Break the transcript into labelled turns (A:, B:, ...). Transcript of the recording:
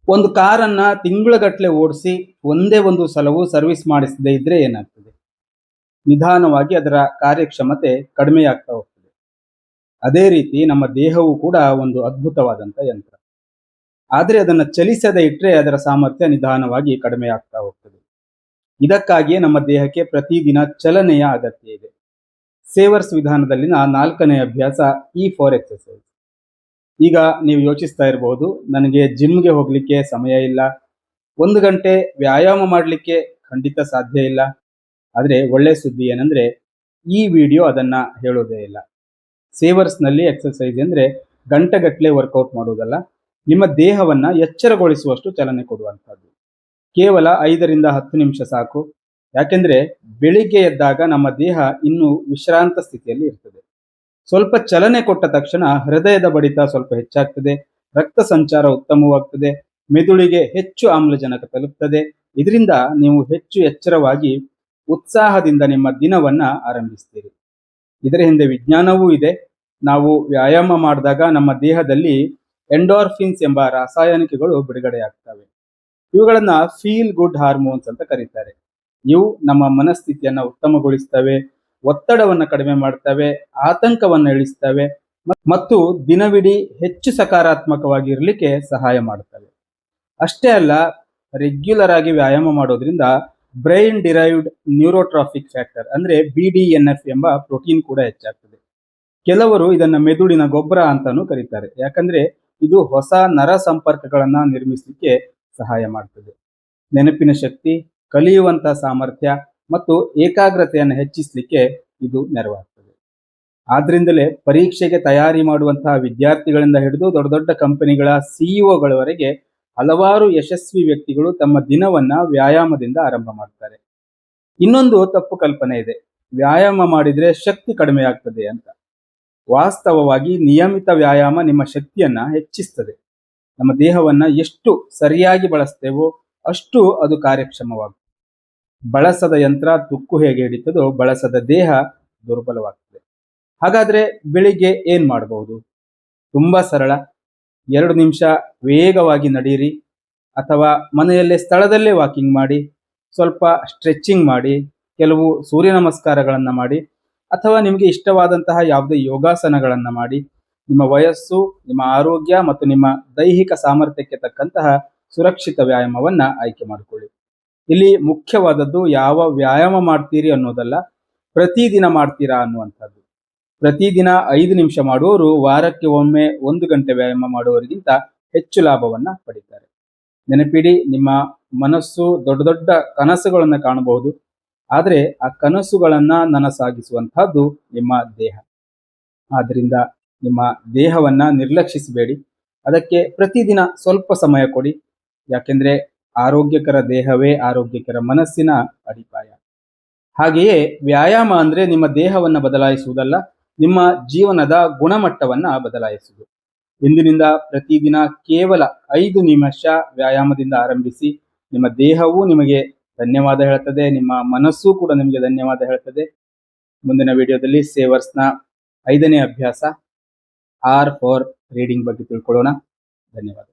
A: ಒಂದು ಕಾರನ್ನ ತಿಂಗಳಗಟ್ಟಲೆ ಓಡಿಸಿ ಒಂದೇ ಒಂದು ಸಲವೂ ಸರ್ವಿಸ್ ಮಾಡಿಸದೇ ಇದ್ರೆ ಏನಾಗ್ತದೆ? ನಿಧಾನವಾಗಿ ಅದರ ಕಾರ್ಯಕ್ಷಮತೆ ಕಡಿಮೆಯಾಗ್ತಾ ಹೋಗ್ತದೆ. ಅದೇ ರೀತಿ ನಮ್ಮ ದೇಹವು ಕೂಡ ಒಂದು ಅದ್ಭುತವಾದಂಥ ಯಂತ್ರ. ಆದರೆ ಅದನ್ನು ಚಲಿಸದೇ ಇಟ್ಟರೆ ಅದರ ಸಾಮರ್ಥ್ಯ ನಿಧಾನವಾಗಿ ಕಡಿಮೆ ಆಗ್ತಾ ಹೋಗ್ತದೆ. ಇದಕ್ಕಾಗಿಯೇ ನಮ್ಮ ದೇಹಕ್ಕೆ ಪ್ರತಿದಿನ ಚಲನೆಯ ಅಗತ್ಯ ಇದೆ. ಸೇವರ್ಸ್ ವಿಧಾನದಲ್ಲಿನ 4ನೇ ಅಭ್ಯಾಸ E4 ಎಕ್ಸರ್ಸೈಸ್. ಈಗ ನೀವು ಯೋಚಿಸ್ತಾ ಇರಬಹುದು, ನನಗೆ ಜಿಮ್ಗೆ ಹೋಗ್ಲಿಕ್ಕೆ ಸಮಯ ಇಲ್ಲ, 1 ಗಂಟೆ ವ್ಯಾಯಾಮ ಮಾಡಲಿಕ್ಕೆ ಖಂಡಿತ ಸಾಧ್ಯ ಇಲ್ಲ. ಆದರೆ ಒಳ್ಳೆ ಸುದ್ದಿ ಏನಂದ್ರೆ ಈ ವಿಡಿಯೋ ಅದನ್ನ ಹೇಳೋದೇ ಇಲ್ಲ. ಸೇವರ್ಸ್ನಲ್ಲಿ ಎಕ್ಸರ್ಸೈಸ್ ಅಂದರೆ ಗಂಟೆಗಟ್ಟಲೆ ವರ್ಕೌಟ್ ಮಾಡುವುದಲ್ಲ, ನಿಮ್ಮ ದೇಹವನ್ನ ಎಚ್ಚರಗೊಳಿಸುವಷ್ಟು ಚಲನೆ ಕೊಡುವಂಥದ್ದು. ಕೇವಲ 5ರಿಂದ 10 ನಿಮಿಷ ಸಾಕು. ಯಾಕೆಂದ್ರೆ ಬೆಳಿಗ್ಗೆ ಎದ್ದಾಗ ನಮ್ಮ ದೇಹ ಇನ್ನೂ ವಿಶ್ರಾಂತ ಸ್ಥಿತಿಯಲ್ಲಿ ಇರ್ತದೆ. ಸ್ವಲ್ಪ ಚಲನೆ ಕೊಟ್ಟ ತಕ್ಷಣ ಹೃದಯದ ಬಡಿತ ಸ್ವಲ್ಪ ಹೆಚ್ಚಾಗ್ತದೆ, ರಕ್ತ ಸಂಚಾರ ಉತ್ತಮವಾಗ್ತದೆ, ಮೆದುಳಿಗೆ ಹೆಚ್ಚು ಆಮ್ಲಜನಕ ತಲುಪ್ತದೆ. ಇದರಿಂದ ನೀವು ಹೆಚ್ಚು ಎಚ್ಚರವಾಗಿ ಉತ್ಸಾಹದಿಂದ ನಿಮ್ಮ ದಿನವನ್ನ ಆರಂಭಿಸ್ತೀರಿ. ಇದರ ಹಿಂದೆ ವಿಜ್ಞಾನವೂ ಇದೆ. ನಾವು ವ್ಯಾಯಾಮ ಮಾಡಿದಾಗ ನಮ್ಮ ದೇಹದಲ್ಲಿ ಎಂಡೋರ್ಫಿನ್ಸ್ ಎಂಬ ರಾಸಾಯನಿಕಗಳು ಬಿಡುಗಡೆಯಾಗ್ತವೆ. ಇವುಗಳನ್ನ ಫೀಲ್ ಗುಡ್ ಹಾರ್ಮೋನ್ಸ್ ಅಂತ ಕರೀತಾರೆ. ಇವು ನಮ್ಮ ಮನಸ್ಥಿತಿಯನ್ನ ಉತ್ತಮಗೊಳಿಸ್ತವೆ, ಒತ್ತಡವನ್ನು ಕಡಿಮೆ ಮಾಡ್ತವೆ, ಆತಂಕವನ್ನು ಇಳಿಸ್ತವೆ ಮತ್ತು ದಿನವಿಡೀ ಹೆಚ್ಚು ಸಕಾರಾತ್ಮಕವಾಗಿ ಇರಲಿಕ್ಕೆ ಸಹಾಯ ಮಾಡುತ್ತವೆ. ಅಷ್ಟೇ ಅಲ್ಲ, ರೆಗ್ಯುಲರ್ ಆಗಿ ವ್ಯಾಯಾಮ ಮಾಡೋದ್ರಿಂದ ಬ್ರೈನ್ ಡಿರೈವ್ಡ್ ನ್ಯೂರೋಟ್ರಾಫಿಕ್ ಫ್ಯಾಕ್ಟರ್ ಅಂದ್ರೆ BDNF ಎಂಬ ಪ್ರೋಟೀನ್ ಕೂಡ ಹೆಚ್ಚಾಗ್ತದೆ. ಕೆಲವರು ಇದನ್ನ ಮೆದುಳಿನ ಗೊಬ್ಬರ ಅಂತಾನೂ ಕರೀತಾರೆ. ಯಾಕಂದ್ರೆ ಇದು ಹೊಸ ನರ ಸಂಪರ್ಕಗಳನ್ನ ನಿರ್ಮಿಸಲಿಕ್ಕೆ ಸಹಾಯ ಮಾಡ್ತದೆ. ನೆನಪಿನ ಶಕ್ತಿ, ಕಲಿಯುವಂತಹ ಸಾಮರ್ಥ್ಯ ಮತ್ತು ಏಕಾಗ್ರತೆಯನ್ನು ಹೆಚ್ಚಿಸಲಿಕ್ಕೆ ಇದು ನೆರವಾಗ್ತದೆ. ಆದ್ರಿಂದಲೇ ಪರೀಕ್ಷೆಗೆ ತಯಾರಿ ಮಾಡುವಂತಹ ವಿದ್ಯಾರ್ಥಿಗಳಿಂದ ಹಿಡಿದು ದೊಡ್ಡ ದೊಡ್ಡ ಕಂಪನಿಗಳ CEO ಹಲವಾರು ಯಶಸ್ವಿ ವ್ಯಕ್ತಿಗಳು ತಮ್ಮ ದಿನವನ್ನ ವ್ಯಾಯಾಮದಿಂದ ಆರಂಭ ಮಾಡ್ತಾರೆ. ಇನ್ನೊಂದು ತಪ್ಪು ಕಲ್ಪನೆ ಇದೆ, ವ್ಯಾಯಾಮ ಮಾಡಿದ್ರೆ ಶಕ್ತಿ ಕಡಿಮೆ ಆಗ್ತದೆ ಅಂತ. ವಾಸ್ತವವಾಗಿ ನಿಯಮಿತ ವ್ಯಾಯಾಮ ನಿಮ್ಮ ಶಕ್ತಿಯನ್ನ ಹೆಚ್ಚಿಸ್ತದೆ. ನಮ್ಮ ದೇಹವನ್ನ ಎಷ್ಟು ಸರಿಯಾಗಿ ಬಳಸ್ತೇವೋ ಅಷ್ಟು ಅದು ಕಾರ್ಯಕ್ಷಮವಾಗ್ತದೆ. ಬಳಸದ ಯಂತ್ರ ತುಕ್ಕು ಹೇಗೆ ಹಿಡಿತದೋ ಬಳಸದ ದೇಹ ದುರ್ಬಲವಾಗ್ತದೆ. ಹಾಗಾದ್ರೆ ಬೆಳಿಗ್ಗೆ ಏನ್ ಮಾಡಬಹುದು? ತುಂಬಾ ಸರಳ. 2 ನಿಮಿಷ ವೇಗವಾಗಿ ನಡೆಯಿರಿ, ಅಥವಾ ಮನೆಯಲ್ಲೇ ಸ್ಥಳದಲ್ಲೇ ವಾಕಿಂಗ್ ಮಾಡಿ, ಸ್ವಲ್ಪ ಸ್ಟ್ರೆಚಿಂಗ್ ಮಾಡಿ, ಕೆಲವು ಸೂರ್ಯ ನಮಸ್ಕಾರಗಳನ್ನು ಮಾಡಿ, ಅಥವಾ ನಿಮಗೆ ಇಷ್ಟವಾದಂತಹ ಯಾವುದೇ ಯೋಗಾಸನಗಳನ್ನು ಮಾಡಿ. ನಿಮ್ಮ ವಯಸ್ಸು, ನಿಮ್ಮ ಆರೋಗ್ಯ ಮತ್ತು ನಿಮ್ಮ ದೈಹಿಕ ಸಾಮರ್ಥ್ಯಕ್ಕೆ ತಕ್ಕಂತಹ ಸುರಕ್ಷಿತ ವ್ಯಾಯಾಮವನ್ನ ಆಯ್ಕೆ ಮಾಡಿಕೊಳ್ಳಿ. ಇಲ್ಲಿ ಮುಖ್ಯವಾದದ್ದು ಯಾವ ವ್ಯಾಯಾಮ ಮಾಡ್ತೀರಿ ಅನ್ನೋದಲ್ಲ, ಪ್ರತಿದಿನ ಮಾಡ್ತೀರಾ ಅನ್ನುವಂಥದ್ದು. ಪ್ರತಿದಿನ 5 ನಿಮಿಷ ಮಾಡುವವರು ವಾರಕ್ಕೆ ಒಮ್ಮೆ 1 ಗಂಟೆ ವ್ಯಾಯಾಮ ಮಾಡುವವರಿಗಿಂತ ಹೆಚ್ಚು ಲಾಭವನ್ನ ಪಡಿತಾರೆ. ನೆನಪಿಡಿ, ನಿಮ್ಮ ಮನಸ್ಸು ದೊಡ್ಡ ದೊಡ್ಡ ಕನಸುಗಳನ್ನ ಕಾಣಬಹುದು, ಆದರೆ ಆ ಕನಸುಗಳನ್ನ ನನಸಾಗಿಸುವಂತಹದ್ದು ನಿಮ್ಮ ದೇಹ. ಆದ್ರಿಂದ ನಿಮ್ಮ ದೇಹವನ್ನ ನಿರ್ಲಕ್ಷಿಸಬೇಡಿ, ಅದಕ್ಕೆ ಪ್ರತಿದಿನ ಸ್ವಲ್ಪ ಸಮಯ ಕೊಡಿ. ಯಾಕೆಂದ್ರೆ ಆರೋಗ್ಯಕರ ದೇಹವೇ ಆರೋಗ್ಯಕರ ಮನಸ್ಸಿನ ಅಡಿಪಾಯ. ಹಾಗೆಯೇ ವ್ಯಾಯಾಮ ಅಂದ್ರೆ ನಿಮ್ಮ ದೇಹವನ್ನ ಬದಲಾಯಿಸುವುದಲ್ಲ, ನಿಮ್ಮ ಜೀವನದ ಗುಣಮಟ್ಟವನ್ನ ಬದಲಾಯಿಸುವುದು. ಇಂದಿನಿಂದ ಪ್ರತಿದಿನ ಕೇವಲ 5 ನಿಮಿಷ ವ್ಯಾಯಾಮದಿಂದ ಆರಂಭಿಸಿ. ನಿಮ್ಮ ದೇಹವೂ ನಿಮಗೆ ಧನ್ಯವಾದ ಹೇಳ್ತದೆ, ನಿಮ್ಮ ಮನಸ್ಸು ಕೂಡ ನಿಮಗೆ ಧನ್ಯವಾದ ಹೇಳ್ತದೆ. ಮುಂದಿನ ವಿಡಿಯೋದಲ್ಲಿ ಸೇವರ್ಸ್ನ 5ನೇ ಅಭ್ಯಾಸ R for ರೀಡಿಂಗ್ ಬಗ್ಗೆ ತಿಳ್ಕೊಳ್ಳೋಣ. ಧನ್ಯವಾದ.